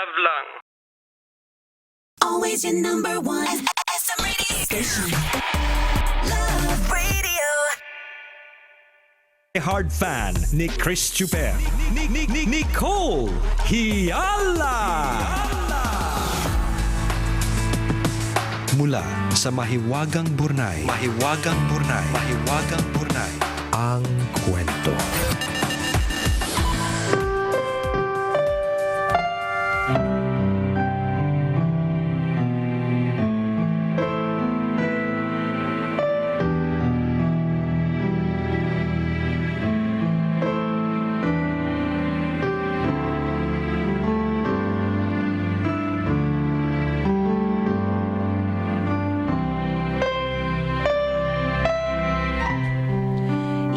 love lang. Always your number one. SM radio station. Love Radio. Hard fan ni Chris Chuper. Nicole Hiala. Mula sa Mahiwagang Burnay. Ang kwento.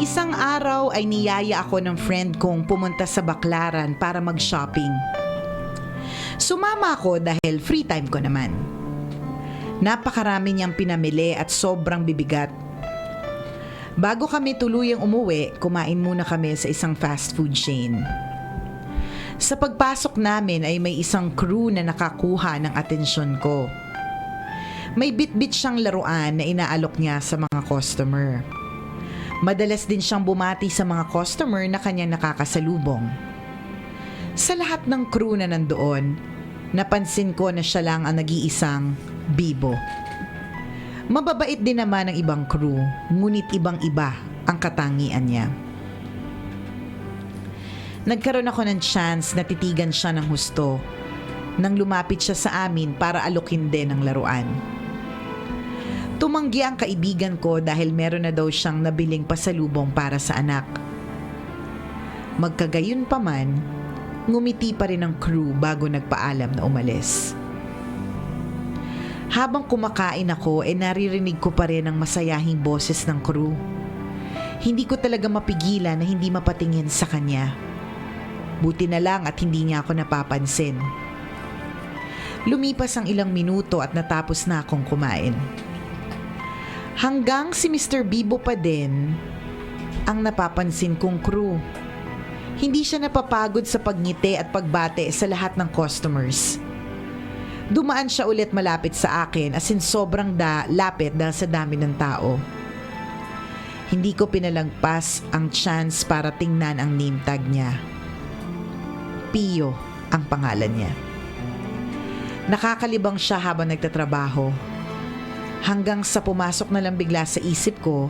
Isang araw ay niyaya ako ng friend kong pumunta sa Baclaran para mag-shopping. Sumama ako dahil free time ko naman. Napakarami niyang pinamili at sobrang bibigat. Bago kami tuluyang umuwi, kumain muna kami sa isang fast food chain. Sa pagpasok namin ay may isang crew na nakakuha ng atensyon ko. May bit-bit siyang laruan na inaalok niya sa mga customer. Madalas din siyang bumati sa mga customer na kanyang nakakasalubong. Sa lahat ng crew na nandoon, napansin ko na siya lang ang nag-iisang bibo. Mababait din naman ang ibang crew, ngunit ibang-iba ang katangian niya. Nagkaroon ako ng chance na titigan siya ng husto nang lumapit siya sa amin para alokin din ang laruan. Tumanggi ang kaibigan ko dahil meron na daw siyang nabiling pasalubong para sa anak. Magkagayon pa man, ngumiti pa rin ang crew bago nagpaalam na umalis. Habang kumakain ako, naririnig ko pa rin ang masayahing boses ng crew. Hindi ko talaga mapigilan na hindi mapatingin sa kanya. Buti na lang at hindi niya ako napapansin. Lumipas ang ilang minuto at natapos na akong kumain. Hanggang si Mr. Bibo pa din ang napapansin kong crew. Hindi siya napapagod sa pagngiti at pagbate sa lahat ng customers. Dumaan siya ulit malapit sa akin as in sobrang lapit dahil sa dami ng tao. Hindi ko pinalagpas ang chance para tingnan ang name tag niya. Pio ang pangalan niya. Nakakalibang siya habang nagtatrabaho. Hanggang sa pumasok na lang bigla sa isip ko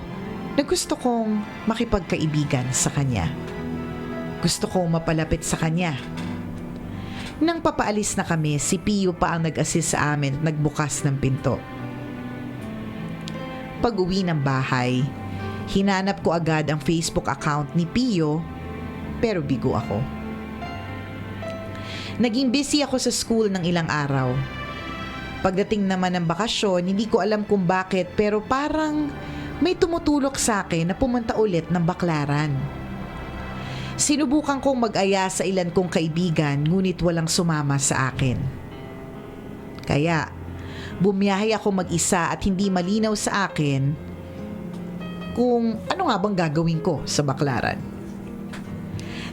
na gusto kong makipagkaibigan sa kanya. Gusto kong mapalapit sa kanya. Nang papaalis na kami, si Pio pa ang nag-assist sa amin at nagbukas ng pinto. Pag-uwi ng bahay, hinanap ko agad ang Facebook account ni Pio, pero bigo ako. Naging busy ako sa school ng ilang araw. Pagdating naman ng bakasyon, hindi ko alam kung bakit pero parang may tumutulok sa akin na pumunta ulit ng Baclaran. Sinubukan kong mag-aya sa ilan kong kaibigan ngunit walang sumama sa akin. Kaya, bumiyahe ako mag-isa at hindi malinaw sa akin kung ano nga bang gagawin ko sa Baclaran.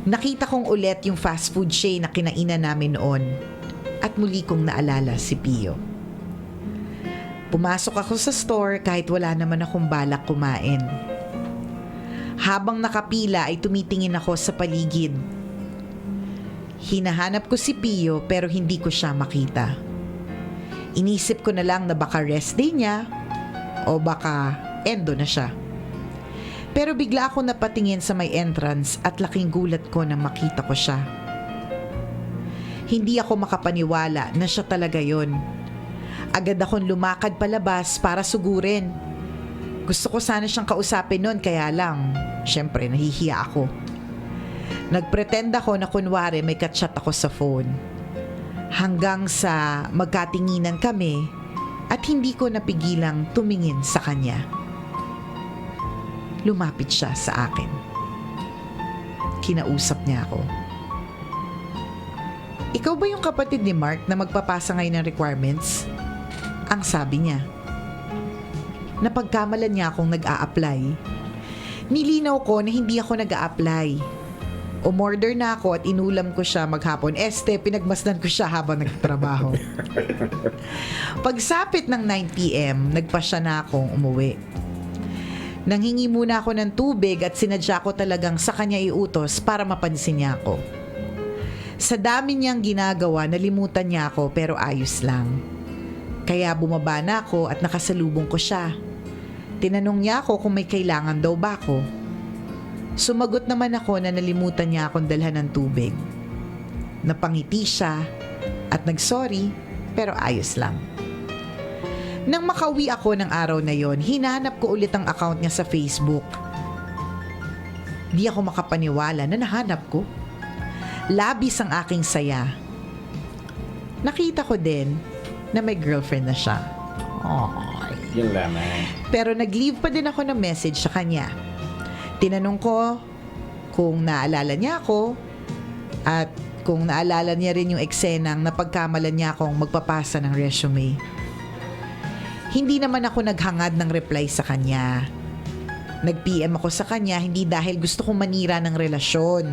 Nakita kong ulit yung fast food chain na kinainan namin noon at muli kong naalala si Pio. Pumasok ako sa store kahit wala naman akong balak kumain. Habang nakapila ay tumitingin ako sa paligid. Hinahanap ko si Pio pero hindi ko siya makita. Inisip ko na lang na baka rest day niya o baka endo na siya. Pero bigla ako napatingin sa may entrance at laking gulat ko na makita ko siya. Hindi ako makapaniwala na siya talaga yon. Agad akong lumakad palabas para sugurin. Gusto ko sana siyang kausapin nun kaya lang, syempre nahihiya ako. Nagpretend ako na kunwari may katchat ako sa phone. Hanggang sa magkatinginan kami at hindi ko napigilang tumingin sa kanya. Lumapit siya sa akin. Kinausap niya ako. Ikaw ba yung kapatid ni Mark na magpapasa ngayon ng requirements? Ang sabi niya. Napagkamalan niya akong nag-a-apply. Nilinaw ko na hindi ako nag-a-apply. Umorder na ako at inulam ko siya maghapon. Pinagmasdan ko siya habang nagtatrabaho. Pagsapit ng 9 p.m., nagpasya na akong umuwi. Nanghingi muna ako ng tubig at sinadya ko talagang sa kanya iutos para mapansin niya ako. Sa dami niyang ginagawa, nalimutan niya ako pero ayos lang. Kaya bumaba na ako at nakasalubong ko siya. Tinanong niya ako kung may kailangan daw ba ako. Sumagot naman ako na nalimutan niya akong dalhan ng tubig. Napangiti siya at nagsorry pero ayos lang. Nang makauwi ako ng araw na yon, hinanap ko ulit ang account niya sa Facebook. Di ako makapaniwala na nahanap ko. Labis ang aking saya. Nakita ko din na may girlfriend na siya. Yun lamang. Pero nag-leave pa din ako ng message sa kanya. Tinanong ko kung naalala niya ako at kung naalala niya rin yung eksenang napagkamalan niya akong magpapasa ng resume. Hindi naman ako naghangad ng reply sa kanya. Nag-PM ako sa kanya hindi dahil gusto kong manira ng relasyon.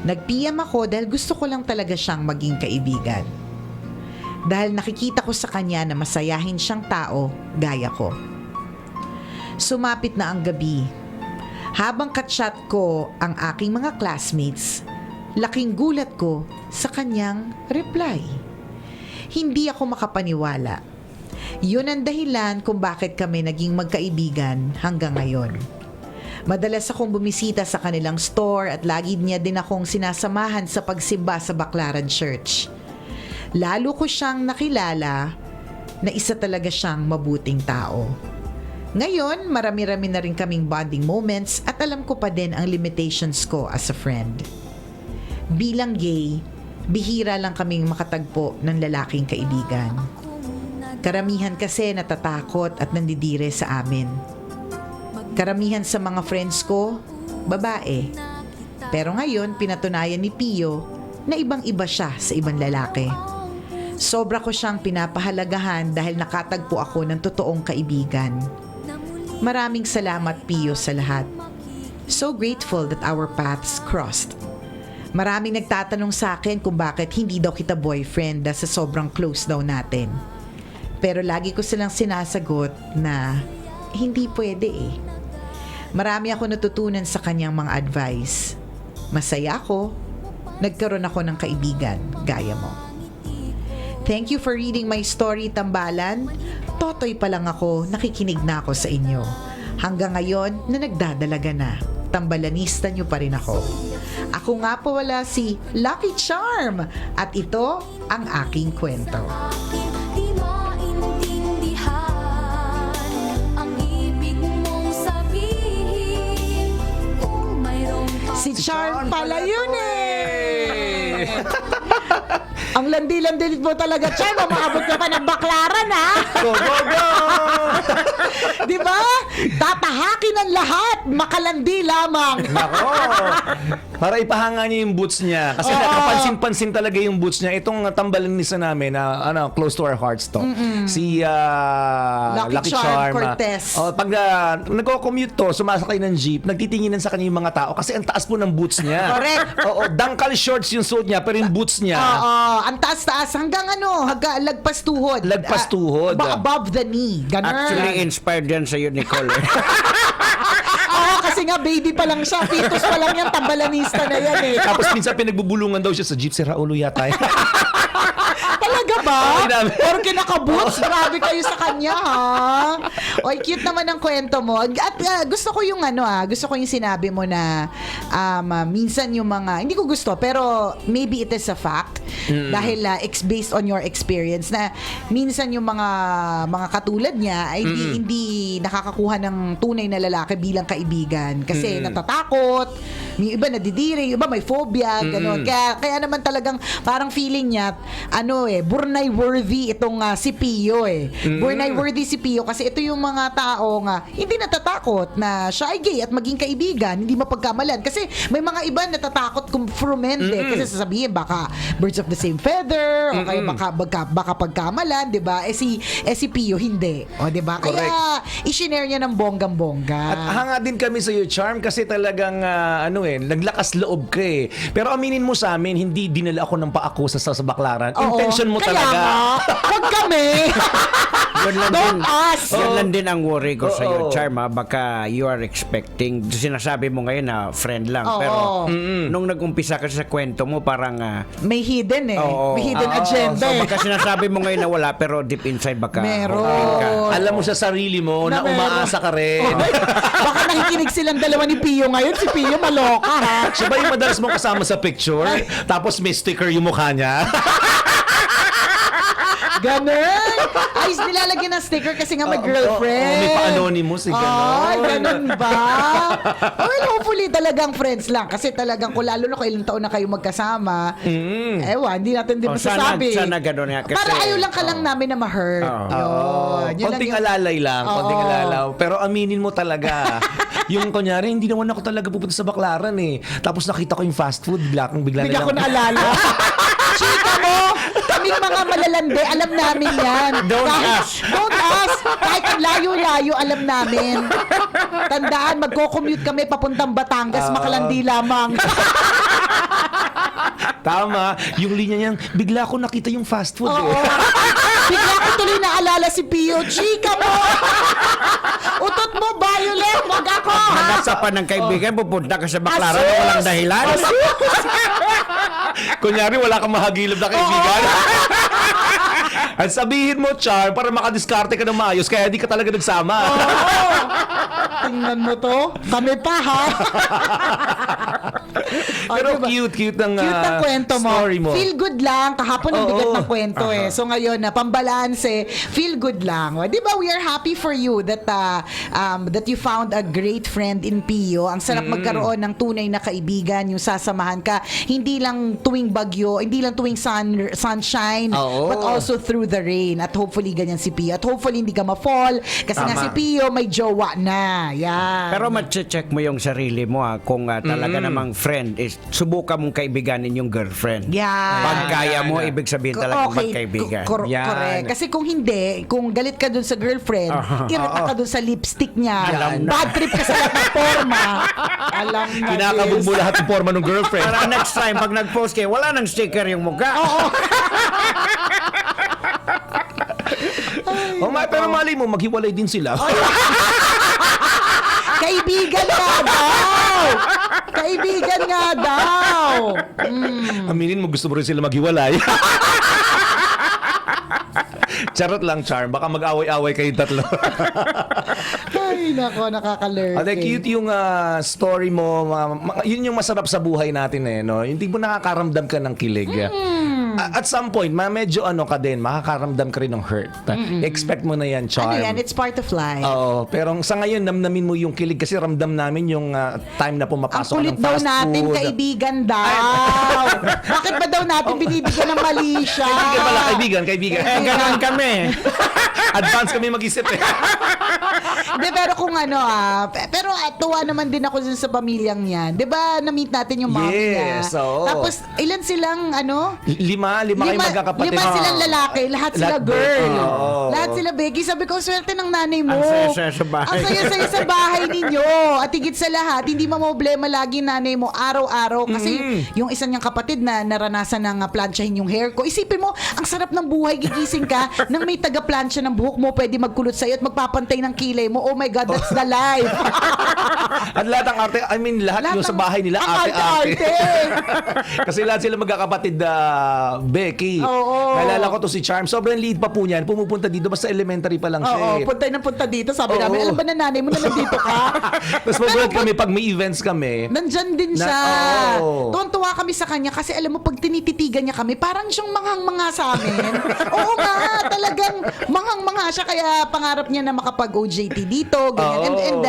Nag-PM ako dahil gusto ko lang talaga siyang maging kaibigan. Dahil nakikita ko sa kanya na masayahin siyang tao gaya ko. Sumapit na ang gabi. Habang katchat ko ang aking mga classmates, laking gulat ko sa kanyang reply. Hindi ako makapaniwala. Yun ang dahilan kung bakit kami naging magkaibigan hanggang ngayon. Madalas akong bumisita sa kanilang store at lagi niya din akong sinasamahan sa pagsimba sa Baclaran Church. Lalo ko siyang nakilala na isa talaga siyang mabuting tao. Ngayon, marami-rami na rin kaming bonding moments at alam ko pa din ang limitations ko as a friend. Bilang gay, bihira lang kaming makatagpo ng lalaking kaibigan. Karamihan kasi natatakot at nandidire sa amin. Karamihan sa mga friends ko, babae. Pero ngayon, pinatunayan ni Pio na ibang-iba siya sa ibang lalaki. Sobra ko siyang pinapahalagahan dahil nakatagpo ako ng totoong kaibigan. Maraming salamat, Pio, sa lahat. So grateful that our paths crossed. Maraming nagtatanong sa akin kung bakit hindi daw kita boyfriend dahil sa sobrang close daw natin. Pero lagi ko silang sinasagot na hindi pwede eh. Marami ako natutunan sa kanyang mga advice. Masaya ako. Nagkaroon ako ng kaibigan gaya mo. Thank you for reading my story, Tambalan. Totoy pa lang ako, nakikinig na ako sa inyo. Hanggang ngayon na nagdadalaga na. Tambalanista niyo pa rin ako. Ako nga po wala si Lucky Charm at ito ang aking kwento. Di maintindihan ang ibig mong sabihin. Kung mayroong Si Charm pala yun eh! Ang landi-landi mo talaga, Charm. Maabot ka pa ng Baclaran, ha? Go, go, go! Di ba? Tatahakin ang lahat. Makalandi lamang. Nako! Para ipahanga niya yung boots niya. Kasi nakapansin-pansin talaga yung boots niya. Itong tambalanisa namin na close to our hearts to. Si Lucky Charm Cortez. Pag nagko-commute to, sumasakay ng jeep, nagtitinginan sa kanya yung mga tao kasi ang taas po ng boots niya. Correct. Dangkal shorts yung suot niya, pero yung boots niya, Ang taas-taas hanggang hanggang lagpas tuhod. Lagpas tuhod. Above the knee. Ganun. Actually, inspired yan sa'yo, Nicole. Kasi nga baby pa lang siya. Fetus pa lang yan. Tambalanista na yan eh. tapos minsan pinagbubulungan daw siya sa jeep, si Raulo yata. Talaga ba? Okay namin. Or kinakaboots? Grabe kayo sa kanya, ha? Oy, cute naman ang kwento mo. At gusto ko yung gusto ko yung sinabi mo na minsan yung mga, hindi ko gusto, pero maybe it is a fact. Dahil based on your experience na minsan yung mga katulad niya ay hindi nakakakuha ng tunay na lalaki bilang kaibigan. Kasi natatakot, yung iba nadidire, yung iba may phobia, gano'n. Kaya naman talagang parang feeling niya, Burnay worthy itong si Pio eh. Burnay worthy si Pio kasi ito yung mga tao nga hindi natatakot na siya ay gay at maging kaibigan, hindi mapagkamalan. Kasi may mga iba natatakot kung frumente kasi sasabihin baka birds birds of the same feather, o kaya baka pagkamalan, di ba? Si Pio, hindi. O, di ba? Kaya, isinare niya ng bonggang-bongga. At hanga din kami sa iyo, Charm, kasi talagang naglakas loob ka eh. Pero aminin mo sa amin, hindi dinala ako ng paakusa sa baklaran. Oo. Intention mo Kaya talaga. nga, huwag kami. Yun lang Don't din, ask. Yun lang din ang worry ko sa iyo, Oo. Charm. Baka you are expecting, sinasabi mo ngayon na friend lang. Oo. Pero nung nag-umpisa kasi sa kwento mo, parang May hidden eh. Oo. May hidden Oo. agenda so eh. baka sinasabi mo ngayon na wala, pero deep inside baka Meron. okay ka. Alam mo sa sarili mo na meron. umaasa ka rin. Baka nakikinig silang dalawa ni Pio ngayon. Si Pio maloka ha. Siya ba yung madalas mo kasama sa picture? Tapos may sticker yung mukha niya? Ganun. Ay, nilalagyan ng sticker kasi nga may girlfriend. May pa-anonymous eh, gano'n. Ay, ganun ba? Well, hopefully talagang friends lang. Kasi talagang kung lalo na kung ilang taon na kayo magkasama, ewan, hindi natin din masasabi. Sana gano'n nga. Kasi, Para ayaw lang ka lang namin na ma-hurt. Yun. Yun lang Konting yung- alalay lang, konting Oo. alalaw. Pero aminin mo talaga. Yung kunyari, hindi naman ako talaga pupunta sa baklaran eh. Tapos nakita ko yung fast food, bigla Bigla ko na lang. naalala. Chika mo, kaming mga malalande, alam namin yan. Don't Kahit- ask. Don't ask. Kahit ang layo-layo, alam namin. Tandaan, magko-commute kami papuntang Batangas, makalandi lamang. Tama. Yung linya niyang, bigla ko nakita yung fast food Oo. eh. Bigla ko tuloy naalala si Pio. Chika mo! Utot mo, Violet! Wag ako! ha? Hanasa pa ng kaibigan, pupunta ka sa baklaran na Asus! walang dahilan. Kunyari, wala kang mahagilap na kaibigan. At sabihin mo, Char, para makadiskarte ka ng maayos, kaya di ka talaga nagsama. Tingnan mo to. Kami pa, ha? Pero diba? cute ng Cute ang kwento mo. story mo. Feel good lang. Kahapon ang Oo. bigat ng kwento eh. So ngayon, na pambalanse, feel good lang. O, di ba, we are happy for you that that you found a great friend in Pio. Ang sarap magkaroon ng tunay na kaibigan, yung sasamahan ka. Hindi lang tuwing bagyo, hindi lang tuwing sunshine, Oo. but also through the rain. At hopefully ganyan si Pio. At hopefully hindi ka ma-fall. Kasi nga Tama. si Pio may jowa na. Yan. Pero check mo yung sarili mo kung talaga namang friend is subukan mong kaibiganin yung girlfriend. Yan. Pag kaya mo, ibig sabihin talaga magkaibigan. Yan. Correct. Kasi kung hindi, kung galit ka dun sa girlfriend, irita ka dun sa lipstick niya, Alam na. bad trip ka sa lahat ng forma. Alam na. Kinakabog mo Liz. lahat ng forma ng girlfriend. Para next time, pag nag-post kayo, wala nang sticker yung mukha. Pero mali mo, maghiwalay din sila. Kaibigan nga daw! Kaibigan nga daw! Aminin mo, gusto mo rin sila maghiwalay. Charot lang, Charm. Baka mag-away-away kayong tatlo. Ay, nako, nakakalurk. Ate, cute yung story mo. Yun yung masarap sa buhay natin eh, no? Hindi mo nakakaramdam ka ng kilig. At some point, medyo ka din, makakaramdam ka rin ng hurt. Expect mo na yan, Charm. Ano yan? It's part of life. Oo, pero sa ngayon, namnamin mo yung kilig kasi ramdam namin yung time na Ang pumapasok kulit ng daw fast natin, food. kaibigan daw. Bakit ba daw natin binibigyan ng mali siya? Kaibigan pala, kaibigan. Ganon kami. Advance kami mag-isip eh. Hindi, pero kung pero tuwa naman din ako dun sa pamilyang yan. Di ba, na-meet natin yung mommy niya. Yes, oo. Tapos, ilan silang, Lima kayo magkakapatid. Lima silang lalaki, lahat sila Lahat girl. baby. Oo. Lahat sila Becky. Sabi ko, swerte ng nanay mo. Ang saya-saya sa bahay. Ang saya-saya sa bahay ninyo. At higit sa lahat, hindi mamroblema lagi nanay mo araw-araw. Kasi yung isa niyang kapatid na naranasan ng plansyahin yung hair ko. Isipin mo, ang sarap ng buhay, gigising ka nang may taga-plansya ng buhok mo, pwede magkulot sa'yo at magpapantay ng kilay mo. Oh my God, that's the life. At lahat ng arte, lahat yung sa bahay nila, ang arte-arte. arte-arte. Kasi lahat sila magkakapatid Becky. Oo. Naalala ko to si Charm. Sobrang liit pa po niyan. Pumupunta dito, basta elementary pa lang siya. Oo, eh. puntay ng punta dito. Sabi Oo. namin, alam ba na nanay mo na nandito ka? Tapos mabuhat kami pag may events kami. Nandyan din siya. Oo. Tuwan-tuwa kami sa kanya kasi alam mo, pag tinititigan niya kami, parang siyang manghang-manga sa amin. Oo nga, talagang manghang-manga siya. Kaya pangarap niya na makapag-OG OJT dito, ganyan. Oo. And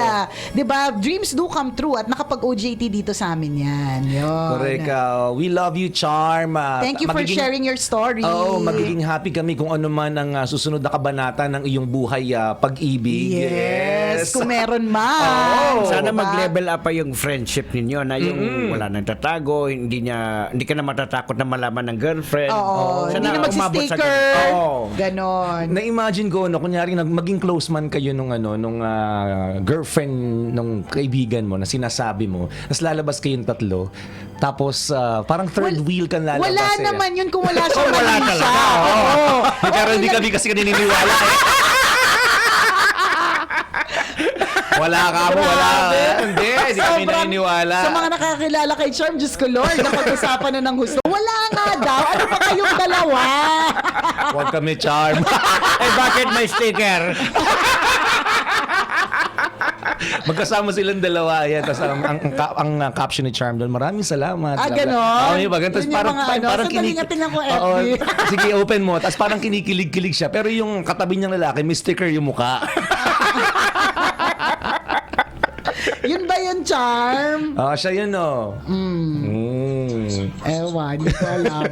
'di ba, dreams do come true at nakapag-OJT dito sa amin 'yan. Yun. Correct. We love you, Charm. Thank you for sharing your story. Oo, magiging happy kami kung ano man ang susunod na kabanata ng iyong buhay, pag-ibig. Yes, kung meron man. Oo. Sana Diba? mag-level up pa yung friendship ninyo na yung wala nang tatago, hindi ka na matatakot na malaman ng girlfriend. Oo, Sana hindi na umabot sa magsi-sticker. ganun. Oo. Ganon. Na-imagine ko, kunyari maging close man kayo nung girlfriend nung kaibigan mo na sinasabi mo, tapos lalabas kayong tatlo, tapos parang third wheel kang lalabas. Wala naman yun kung wala siyang Wala mali talaga. siya. Oo. Pero hindi kami kasi naniniwala Wala ka mo, wala. Hindi kami naniniwala. Sa mga nakakilala kay Charm, Diyos ko Lord, napag-usapan na ng gusto. Wala nga daw. Ano pa kayong dalawa? Huwag kami, Charm. Eh bakit may sticker? Magkasama silang dalawa. Ayan. Tapos ang caption ni Charm doon, maraming salamat. Ganon? Oo, yun ba? Tapos Yun yung parang, mga ano. parang Sandali nga, tingnan ko, Oo, FB. sige, open mo. Tapos parang kinikilig-kilig siya. Pero yung katabi niyang lalaki, may sticker yung mukha. Yun ba yun, Charm? Siya yun, no? Ewan, hindi ko alam.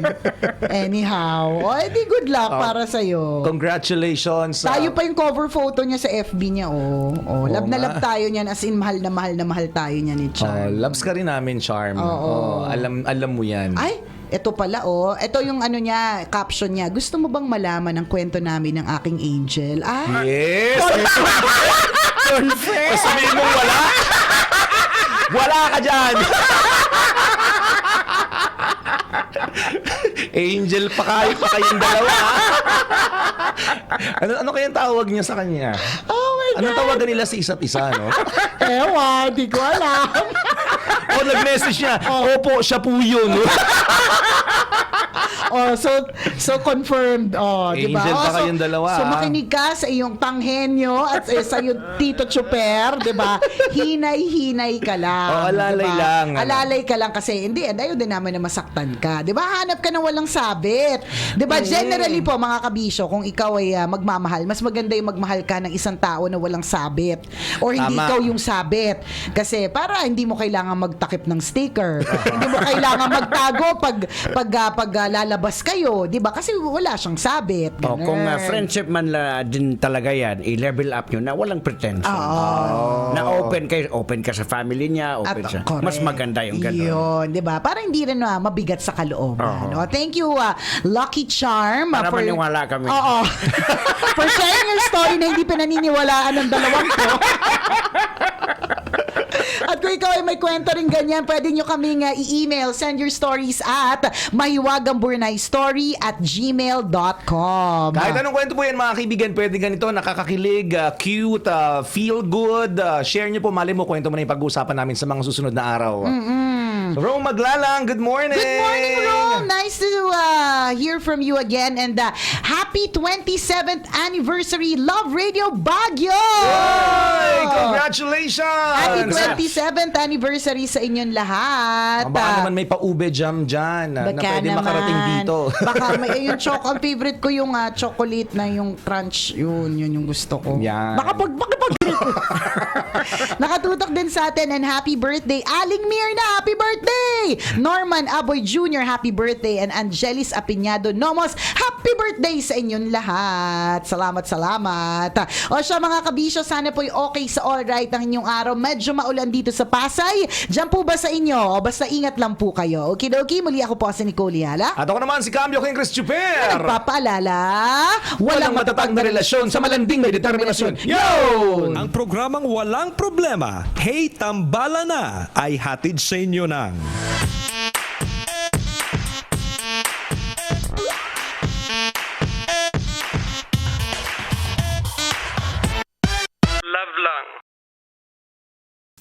Anyhow. O, edi good luck para sa'yo. Congratulations. Tayo pa yung cover photo niya sa FB niya, love na nga. love tayo niyan, as in mahal na mahal tayo niya ni Charm. Loves ka rin namin, Charm. Oo. Alam mo yan. Ay, ito pala, ito yung ano niya, caption niya. Gusto mo bang malaman ang kwento namin ng aking angel? Yes! Confess! Sabihin mo wala? Wala ka dyan! Angel pa kayong dalawa. Ano kayang tawag niya sa kanya? Oh my God! Anong tawagan nila sa isa't isa, no? Ewan, di ko alam. Nag-message niya, opo, siya po yun. No? So confirmed. Di ba? Angel pa kayong dalawa, So ah. makinig ka sa iyong tanghenyo at sa iyong Tito Chuper, di ba? Hinay-hinay ka lang. Alalay diba? lang. Alalay ka lang kasi hindi, ayaw din naman na masaktan ka. Di ba? Hanap ka ng walang sabit. Di ba? Generally po, mga kabisyo, kung ikaw ay magmamahal, mas maganda yung magmahal ka ng isang tao na walang sabit. Or hindi Tama. ikaw yung sabit. Kasi para hindi mo kailangan magtakip ng sticker. Hindi mo kailangan magtago pag lalabas kayo, 'di ba? Kasi wala siyang sabit. Ganun. Kung friendship man din talaga yan, i-level up nyo na walang pretension. Na open ka sa family niya, open siya. Correct. Mas maganda yung gano'n. Yun, 'di ba? Para hindi rin mabigat sa kalooban. No? Thank you, Lucky Charm. Para maniwala kami. Oo. For sharing your story na hindi pinaniniwalaan ng dalawang ko. At kung ikaw ay may kwento rin ganyan, pwede nyo kaming i-email, send your stories at mahiwagangburnaystory@gmail.com. Kahit anong kwento po yan, mga kaibigan, pwede ganito, nakakakilig, cute, feel good. Share nyo po, mali mo, kwento mo na yung pag-uusapan namin sa mga susunod na araw. Rome Maglalang, good morning! Good morning, Rome! Nice to hear from you again. And happy 27th anniversary Love Radio Baguio! Hey, congratulations! Happy 27th anniversary sa inyong lahat. Baka naman may pa-ube jam dyan na pwede makarating dito. Baka may yung ang favorite ko yung chocolate na yung crunch. Yun yung gusto ko. Yan. Baka nakatutok din sa atin and happy birthday Aling Mirna, happy birthday! Norman Aboy Jr., happy birthday, and Angelis Apiñado Nomos, happy birthday sa inyong lahat. Salamat. O siya mga kabisyo, sana po'y okay sa alright ang inyong araw. Medyo maulan dito sa Pasay. Diyan po ba sa inyo? O basta ingat lang po kayo. Okidoki, muli ako po si Nicole Yala. At ako naman si Cambio King Chris Chuper. Nagpapaalala, Walang matatag na relasyon sa malanding may determinasyon. Yun! Ang programang Walang Problema, Hey Tambala Na, ay hatid sa inyo ng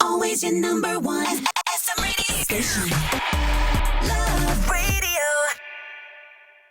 Always your number one. SM Radio Station.